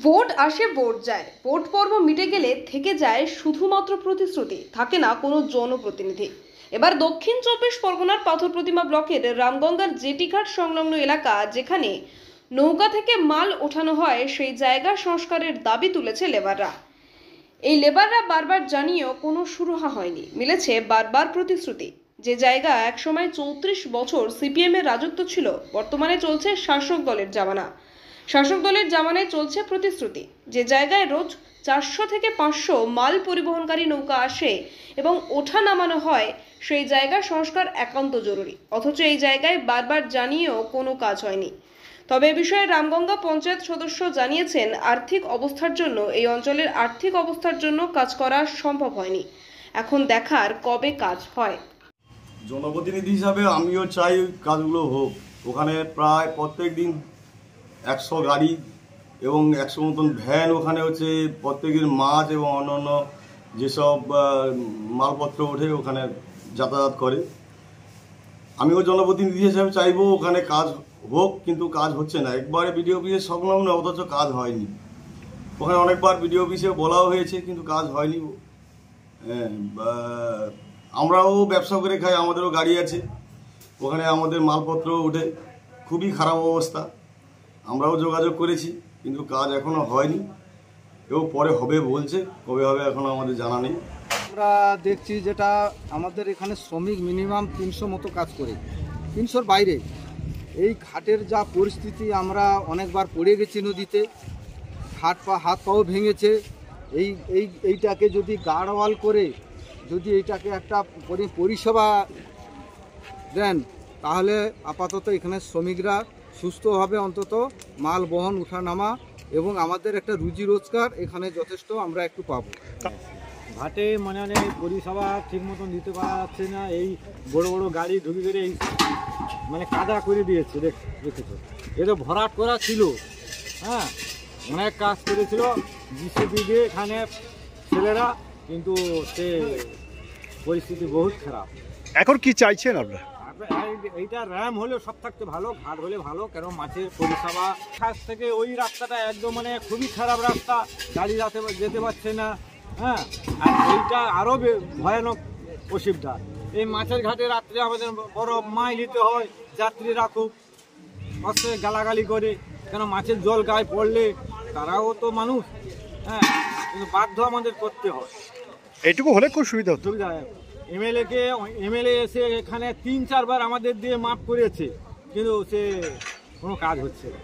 Vote আসে vote যায়, vote পর্ব মিটে গেলে থেকে যায় শুধুমাত্র প্রতিশ্রুতি, থাকে না কোনো জনপ্রতিনিধি। এবার দক্ষিণ চব্বিশ পরগনার পাথর প্রতিমা ব্লকের রামগঙ্গার জেটিঘাট সংলগ্ন এলাকা, যেখানে নৌকা থেকে মাল ওঠানো হয়, সেই জায়গা সংস্কারের দাবি তুলেছে লেবাররা। এই লেবাররা বারবার জানিয়েও কোনো সুরাহা হয়নি, মিলেছে বারবার প্রতিশ্রুতি। যে জায়গা একসময় 34 বছর সিপিএম এর রাজত্ব ছিল, বর্তমানে চলছে শাসক দলের জামানা। শাসক দলের জামানায় চলছে প্রতিশ্রুতি। যে জায়গায় রোজ 400 থেকে 500 মাল পরিবহনকারী নৌকা আসে এবং ওঠা নামানো হয়, সেই জায়গা সংস্কার একান্ত জরুরি। অথচ এই জায়গায় বারবার জানিয়েও কোনো কাজ হয়নি। তবে এ বিষয়ে রামগঙ্গা পঞ্চায়েত সদস্য জানিয়েছেন, আর্থিক অবস্থার জন্য এই অঞ্চলের আর্থিক অবস্থার জন্য কাজ করা সম্ভব হয়নি। এখন দেখার কবে কাজ হয়। জনপ্রতিনিধি হিসাবে আমিও চাই কাজগুলো হোক। ওখানে প্রায় প্রত্যেক দিন 100 গাড়ি এবং 100 মতন ভ্যান ওখানে হচ্ছে প্রত্যেকদিন মাছ এবং অন্যান্য যেসব মালপত্র ওঠে ওখানে যাতায়াত করে। আমিও জনপ্রতিনিধি হিসাবে চাইবো ওখানে কাজ হোক, কিন্তু কাজ হচ্ছে না। একবারে বিডিও অফিসে সংলগ্ন, অথচ কাজ হয়নি। ওখানে অনেকবার বিডিও অফিসে বলাও হয়েছে, কিন্তু কাজ হয়নি। আমরাও ব্যবসা করে খাই, আমাদেরও গাড়ি আছে, ওখানে আমাদের মালপত্র ওঠে, খুবই খারাপ অবস্থা। আমরাও যোগাযোগ করেছি, কিন্তু কাজ এখনো হয়নি এবং পরে হবে বলছে, কবে হবে এখনো আমাদের জানা নেই। আমরা দেখছি যেটা আমাদের এখানে শ্রমিক মিনিমাম 300 মতো কাজ করে, 300-র বাইরে। এই ঘাটের যা পরিস্থিতি, আমরা অনেকবার পড়ে গেছি নদীতে, হাত পাও ভেঙেছে। এইটাকে যদি গার্ডওয়াল করে যদি এইটাকে একটা পরিষেবা দেন, তাহলে আপাতত এখানে শ্রমিকরা সুস্থভাবে অন্তত মাল বহন উঠানামা এবং আমাদের একটা রুজি রোজগার এখানে যথেষ্ট আমরা একটু পাবো। ঘাটে মানে পরিষেবা ঠিক মতন দিতে পারা যাচ্ছে না। এই বড় বড় গাড়ি ঢুকে করে এই মানে কাদা করে দিয়েছে, দেখেছো। এটা ভরাট করা ছিল, হ্যাঁ, অনেক কাজ করেছিল জিসিবি দিয়ে এখানে ছেলেরা, কিন্তু সে পরিস্থিতি বহুত খারাপ। এখন কি চাইছেন আপনারা? এইটা র্যাম হলে সব থাকতে ভালো, ঘাট হলে ভালো, কারণ মাছের পরিষেবা কাছ থেকে ওই রাস্তাটা একদম মানে খুবই খারাপ রাস্তা, গাড়ি যেতে পারছে না, হ্যাঁ। আর এইটা আরও ভয়ানক অসুবিধা। এই মাছের ঘাটে রাত্রে আমাদের বড় মাই নিতে হয়, যাত্রীরা খুব কষ্টে গালাগালি করে, কেন মাছের জল গায়ে পড়লে তারাও তো মানুষ, হ্যাঁ, কিন্তু বাধ্য আমাদের করতে হয়। এটুকু হলে খুব সুবিধা হতো। এমএলএ এসে এখানে 3-4 বার আমাদের দিয়ে মাপ করেছে, কিন্তু সে কোনো কাজ হচ্ছে না।